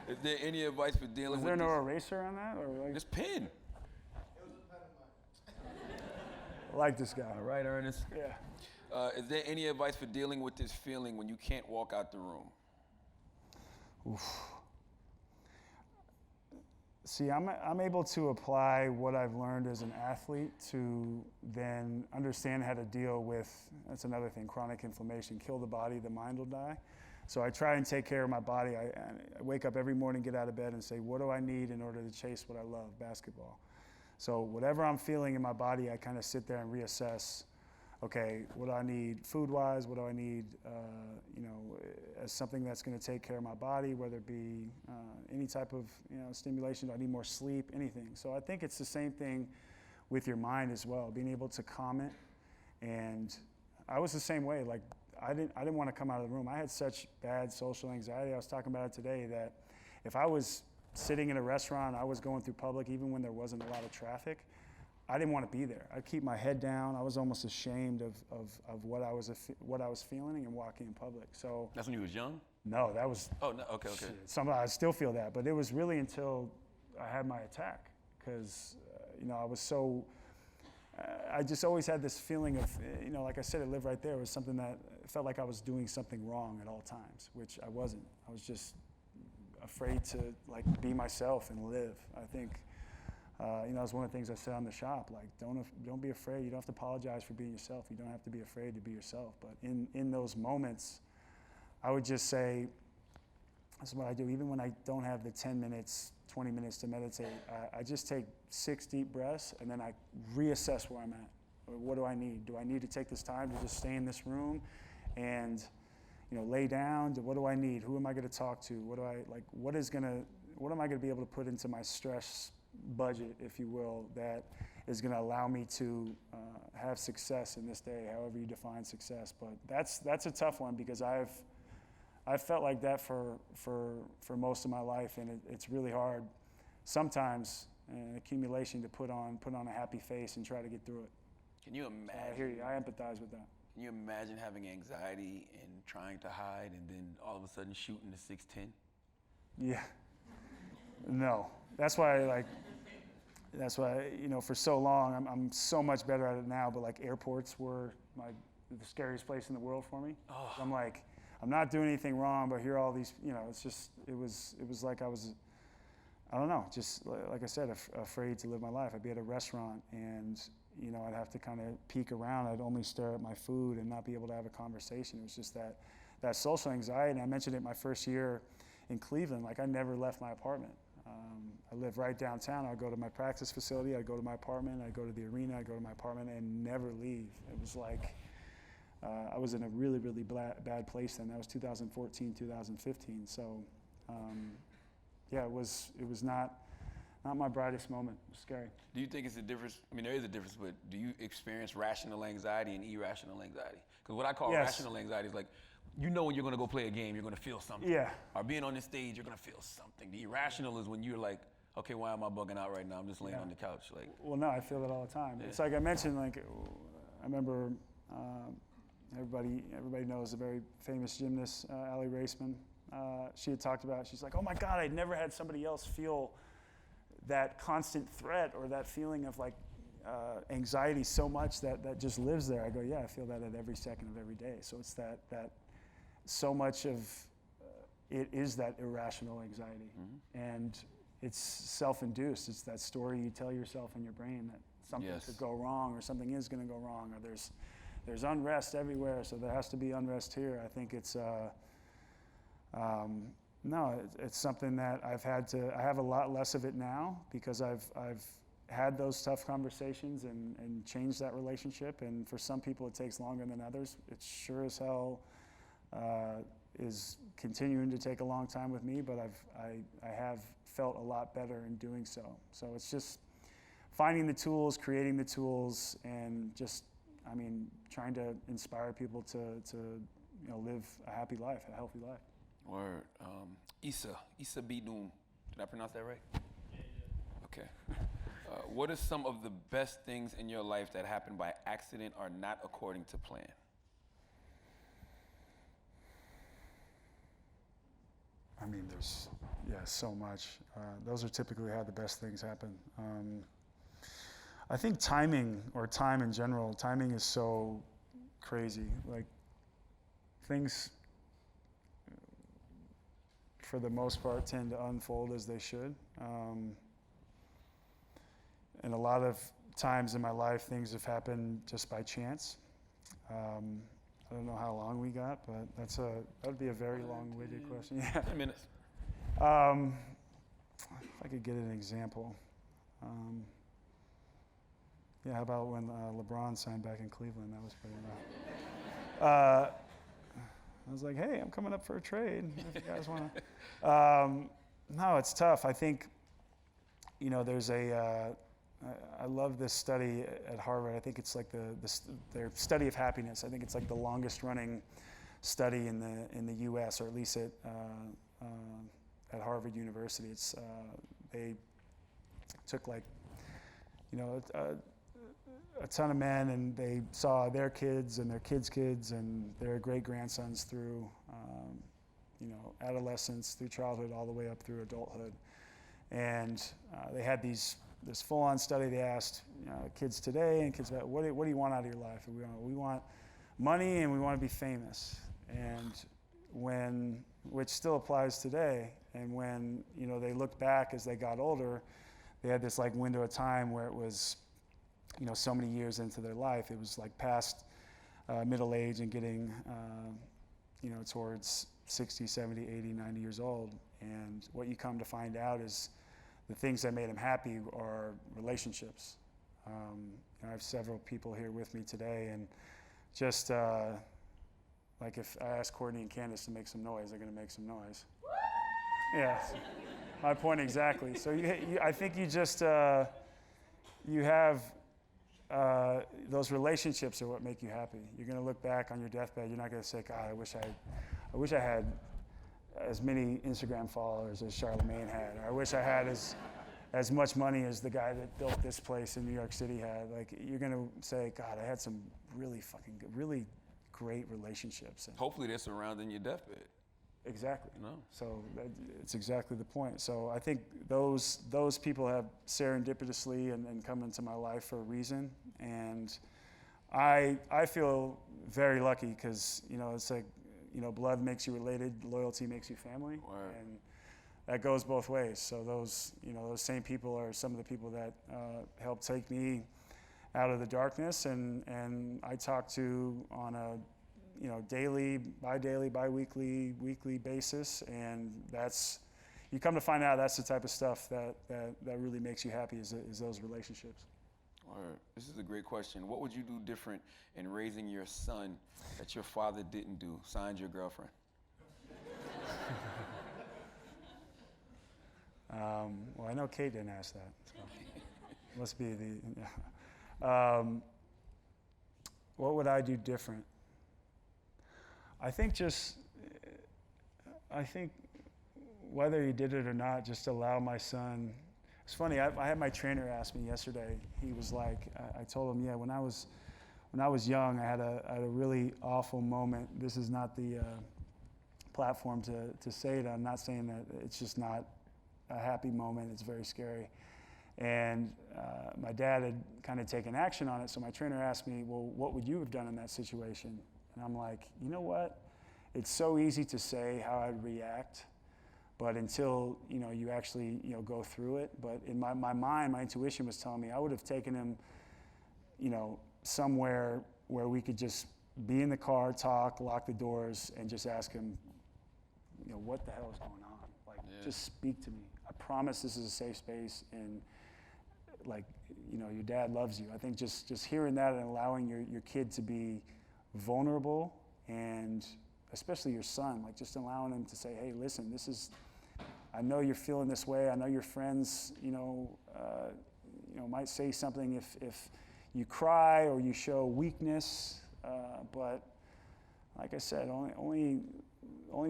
Is there any advice for dealing with this? Is there no eraser on that? Or like... This pen. It was a pen of mine. I like this guy. All right, Ernest. Yeah. Is there any advice for dealing with this feeling when you can't walk out the room? Oof. See, I'm able to apply what I've learned as an athlete to then understand how to deal with, that's another thing, chronic inflammation. Kill the body, the mind will die. So I try and take care of my body. I wake up every morning, get out of bed and say, what do I need in order to chase what I love, basketball? So whatever I'm feeling in my body, I kind of sit there and reassess, okay, what do I need food-wise? What do I need, as something that's going to take care of my body, whether it be any type of, stimulation? Do I need more sleep? Anything. So I think it's the same thing with your mind as well, being able to comment. And I was the same way. Like I didn't want to come out of the room. I had such bad social anxiety. I was talking about it today that if I was sitting in a restaurant, I was going through public, even when there wasn't a lot of traffic, I didn't want to be there. I'd keep my head down. I was almost ashamed of what I was feeling and walking in public. So that's when you was young? No, that was. Oh no, okay. I still feel that, but it was really until I had my attack, because I was so. I just always had this feeling of, like I said, it lived right there. It was something that felt like I was doing something wrong at all times, which I wasn't. I was just afraid to be myself and live. I think. It's one of the things I said on the shop, like, don't be afraid. You don't have to apologize for being yourself. You don't have to be afraid to be yourself. But in those moments, I would just say, that's what I do. Even when I don't have the 10 minutes, 20 minutes to meditate, I just take 6 deep breaths and then I reassess where I'm at. What do I need? Do I need to take this time to just stay in this room and, lay down? What do I need? Who am I going to talk to? What am I going to be able to put into my stress budget, if you will, that is going to allow me to have success in this day, however you define success. But that's a tough one, because I've felt like that for most of my life, and it's really hard sometimes, an accumulation, to put on a happy face and try to get through it. Can you imagine? I hear you. I empathize with that. Can you imagine having anxiety and trying to hide, and then all of a sudden shooting the 610? Yeah. No. That's why, for so long, I'm so much better at it now, but like airports were the scariest place in the world for me. Oh. I'm like, I'm not doing anything wrong, but here are all these, it was like I was, I don't know, just like I said, afraid to live my life. I'd be at a restaurant and, I'd have to kind of peek around. I'd only stare at my food and not be able to have a conversation. It was just that social anxiety. And I mentioned it my first year in Cleveland. Like, I never left my apartment. I lived right downtown. I'd go to my practice facility. I'd go to my apartment. I'd go to the arena. I'd go to my apartment and never leave. It was like I was in a really, really bad place then. That was 2014, 2015. So, it was not my brightest moment. It was scary. Do you think it's a difference? I mean, there is a difference, but do you experience rational anxiety and irrational anxiety? Because what I call rational anxiety is like, when you're going to go play a game, you're going to feel something. Yeah. Or being on this stage, you're going to feel something. The irrational is when you're like, okay, why am I bugging out right now? I'm just laying on the couch. Like, well, no, I feel that all the time. Yeah. It's like I mentioned, like, I remember everybody knows the very famous gymnast, Allie Raceman. She had talked about, she's like, oh my God, I'd never had somebody else feel that constant threat or that feeling of like anxiety so much that just lives there. I go, yeah, I feel that at every second of every day. So it's that so much of it is that irrational anxiety. Mm-hmm. And it's self-induced. It's that story you tell yourself in your brain that something could go wrong, or something is going to go wrong, or there's unrest everywhere, so there has to be unrest here. I think it's it's something that I have a lot less of it now, because I've had those tough conversations and changed that relationship. And for some people it takes longer than others. It sure as hell is continuing to take a long time with me, but I have felt a lot better in doing so. So it's just finding the tools, creating the tools, and just, trying to inspire people to live a happy life, a healthy life. Word. Issa Bidum. Did I pronounce that right? Yeah. Okay. What are some of the best things in your life that happened by accident or not according to plan? There's so much. Those are typically how the best things happen. I think time in general, timing is so crazy. Like, things, for the most part, tend to unfold as they should. And a lot of times in my life, things have happened just by chance. I don't know how long we got, but that would be a very long-winded question. Yeah. 10 minutes. If I could get an example. How about when LeBron signed back in Cleveland? That was pretty rough. I was like, hey, I'm coming up for a trade if you guys want to. No, it's tough. I think, there's I love this study at Harvard. I think it's like their study of happiness. I think it's like the longest running study in the U.S., or at least at Harvard University. It's they took a ton of men, and they saw their kids and their kids' kids and their great-grandsons through, adolescence, through childhood, all the way up through adulthood. And they had this full-on study. They asked kids today and kids about, what do you want out of your life? And we want money, and we want to be famous. And which still applies today. And when they looked back as they got older, they had this window of time where it was so many years into their life. It was past middle age and getting towards 60, 70, 80, 90 years old. And what you come to find out is the things that made them happy are relationships. I have several people here with me today, and just like if I ask Courtney and Candace to make some noise, they're going to make some noise. Yeah, my point exactly. So I think you just you have those relationships are what make you happy. You're going to look back on your deathbed. You're not going to say, God, I wish I had as many Instagram followers as Charlamagne had. Or I wish I had as much money as the guy that built this place in New York City had. Like, you're going to say, God, I had some really fucking good, really great relationships. And Hopefully they're surrounding your deathbed. exactly. No. So it's exactly the point. So I think those people have serendipitously and come into my life for a reason. And I feel very lucky because, it's like, blood makes you related, loyalty makes you family. Word. And that goes both ways. So those same people are some of the people that helped take me out of the darkness, and I talk to on a daily, bi-weekly, weekly basis, and you come to find out that's the type of stuff that really makes you happy is those relationships. All right. This is a great question. What would you do different in raising your son that your father didn't do? Signed, your girlfriend. Well, I know Kate didn't ask that. So must be what would I do different? I think whether he did it or not, just allow my son. It's funny. I had my trainer ask me yesterday. He was like, I told him, yeah, when I was young, I had a really awful moment. This is not the platform to say it. I'm not saying that it's just not a happy moment. It's very scary. And my dad had kind of taken action on it. So my trainer asked me, well, what would you have done in that situation? And I'm like, you know what? It's so easy to say how I'd react, but until you actually go through it. But in my mind, my intuition was telling me I would have taken him, somewhere where we could just be in the car, talk, lock the doors, and just ask him, what the hell is going on? Like, just speak to me. I promise this is a safe space, and your dad loves you. I think just hearing that and allowing your kid to be vulnerable, and especially your son, like just allowing him to say, hey, listen, I know you're feeling this way. I know your friends, might say something if you cry or you show weakness, but like I said, only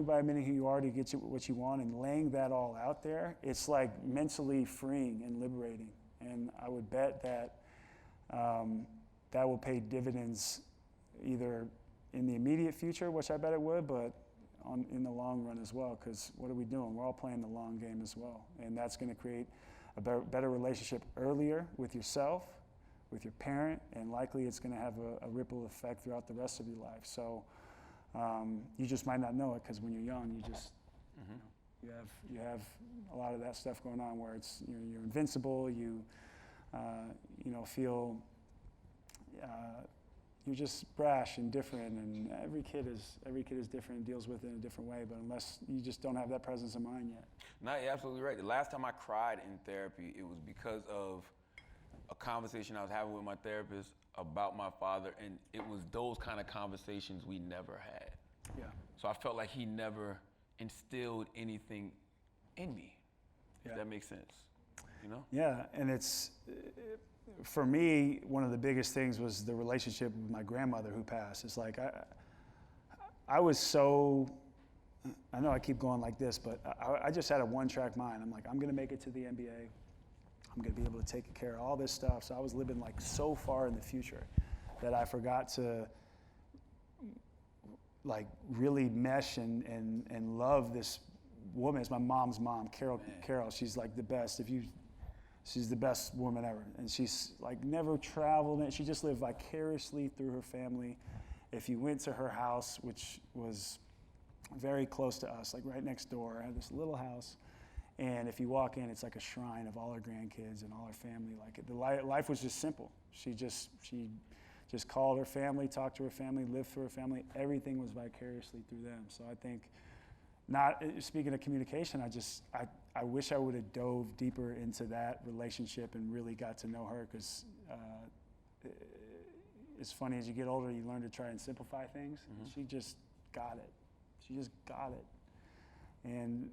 by admitting who you are to get you what you want and laying that all out there, it's like mentally freeing and liberating. And I would bet that that will pay dividends either in the immediate future, which I bet it would, but in the long run as well, because what are we doing? We're all playing the long game as well. And that's going to create a better relationship earlier with yourself, with your parent, and likely it's going to have a ripple effect throughout the rest of your life. So you just might not know it, because when you're young, you just you have a lot of that stuff going on where it's you're invincible. You feel you're just brash and different, and every kid is different and deals with it in a different way. But unless you just don't have that presence of mind yet. No, you're absolutely right. The last time I cried in therapy, it was because of a conversation I was having with my therapist about my father, and it was those kind of conversations we never had. Yeah. So I felt like he never instilled anything in me. Yeah. If that makes sense, Yeah, and it's, for me, one of the biggest things was the relationship with my grandmother who passed. It's like, I was so, I know I keep going like this, but I just had a one-track mind. I'm like, I'm gonna make it to the NBA. I'm gonna be able to take care of all this stuff. So I was living like so far in the future that I forgot to like really mesh and love this woman. It's my mom's mom, Carol. Man. Carol, she's like the best. She's the best woman ever. And she's like never traveled, and she just lived vicariously through her family. If you went to her house, which was very close to us, like right next door, I had this little house. And if you walk in, it's like a shrine of all her grandkids and all her family. Like the life was just simple. She just called her family, talked to her family, lived through her family. Everything was vicariously through them. So I think, not speaking of communication, I wish I would have dove deeper into that relationship and really got to know her, because it's funny, as you get older, you learn to try and simplify things. Mm-hmm. She just got it. She just got it. And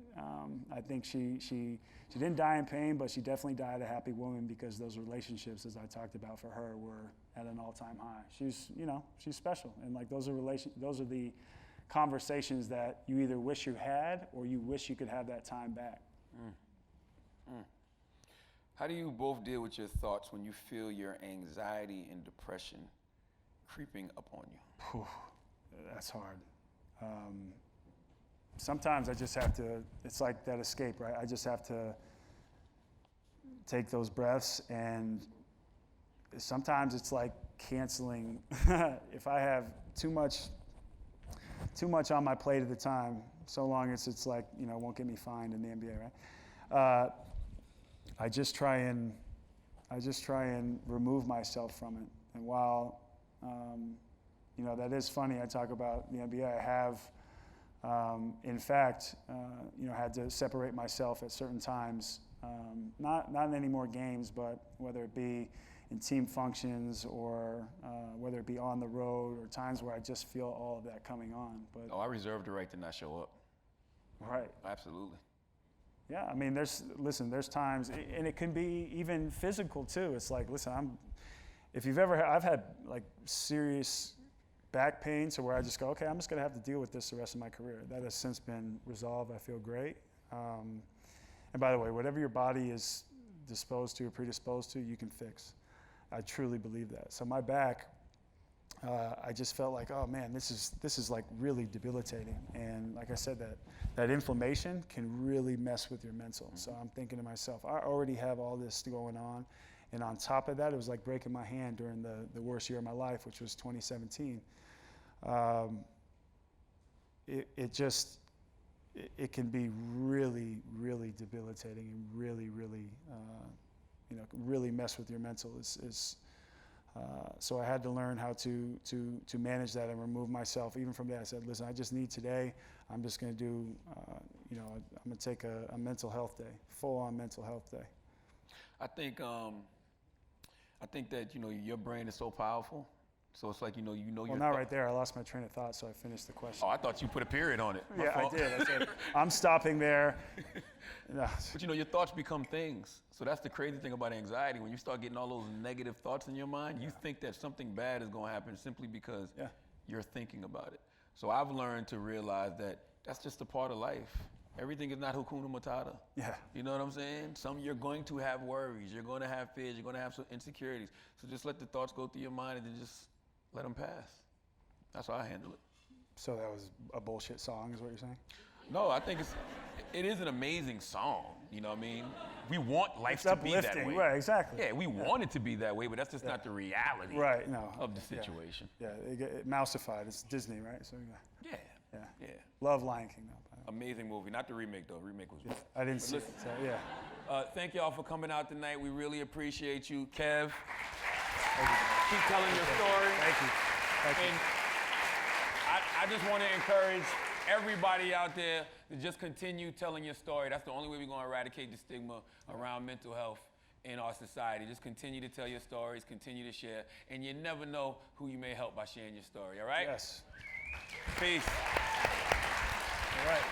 I think she didn't die in pain, but she definitely died a happy woman, because those relationships, as I talked about for her, were at an all-time high. She's special, and like those are the conversations that you either wish you had or you wish you could have that time back. How do you both deal with your thoughts when you feel your anxiety and depression creeping upon you? Whew, that's hard. Sometimes I just have to, it's like that escape, right? I just have to take those breaths, and sometimes it's like canceling. If I have too much on my plate at the time, so long as it's like, won't get me fined in the NBA, right? I just try and remove myself from it. And while, that is funny, I talk about the NBA, I have, in fact, had to separate myself at certain times, not in any more games, but whether it be in team functions or whether it be on the road, or times where I just feel all of that coming on. But I reserve the right to not show up. Right. Absolutely. Yeah, I mean, there's times, and it can be even physical too. It's like, listen, I've had like serious back pain, so where I just go, okay, I'm just gonna have to deal with this the rest of my career. That has since been resolved. I feel great. And by the way, whatever your body is disposed to or predisposed to, you can fix. I truly believe that. So my back, I just felt like, oh man, this is like really debilitating. And like I said, that inflammation can really mess with your mental. Mm-hmm. So I'm thinking to myself, I already have all this going on. And on top of that, it was like breaking my hand during the worst year of my life, which was 2017. It can be really, really debilitating, and really, really, really mess with your mental. So I had to learn how to manage that and remove myself even from that. I said, listen, I just need today. I'm just going to do, I'm going to take a mental health day, full-on mental health day. I think that your brain is so powerful. So it's like Well, not right there. I lost my train of thought, so I finished the question. Oh, I thought you put a period on it. Yeah, I did. I said, I'm stopping there. No. But your thoughts become things. So that's the crazy thing about anxiety. When you start getting all those negative thoughts in your mind, you think that something bad is going to happen simply because you're thinking about it. So I've learned to realize that that's just a part of life. Everything is not Hakuna Matata. Yeah. You know what I'm saying? You're going to have worries. You're going to have fears. You're going to have some insecurities. So just let the thoughts go through your mind and then just let them pass. That's how I handle it. So that was a bullshit song, is what you're saying? No, I think it is an amazing song. You know what I mean? We want life to be that way. Right, exactly. Yeah, we want it to be that way, but that's just not the reality of the situation. Yeah, it mouseified. It's Disney, right? So Yeah. Love Lion King, though. Amazing movie. Not the remake, though. The remake was good. I didn't see it, so yeah. Thank y'all for coming out tonight. We really appreciate you. Kev, keep telling your story. Thank you. And I just want to encourage everybody out there to just continue telling your story. That's the only way we're going to eradicate the stigma around mental health in our society. Just continue to tell your stories, continue to share, and you never know who you may help by sharing your story, all right? Yes. Peace. All right.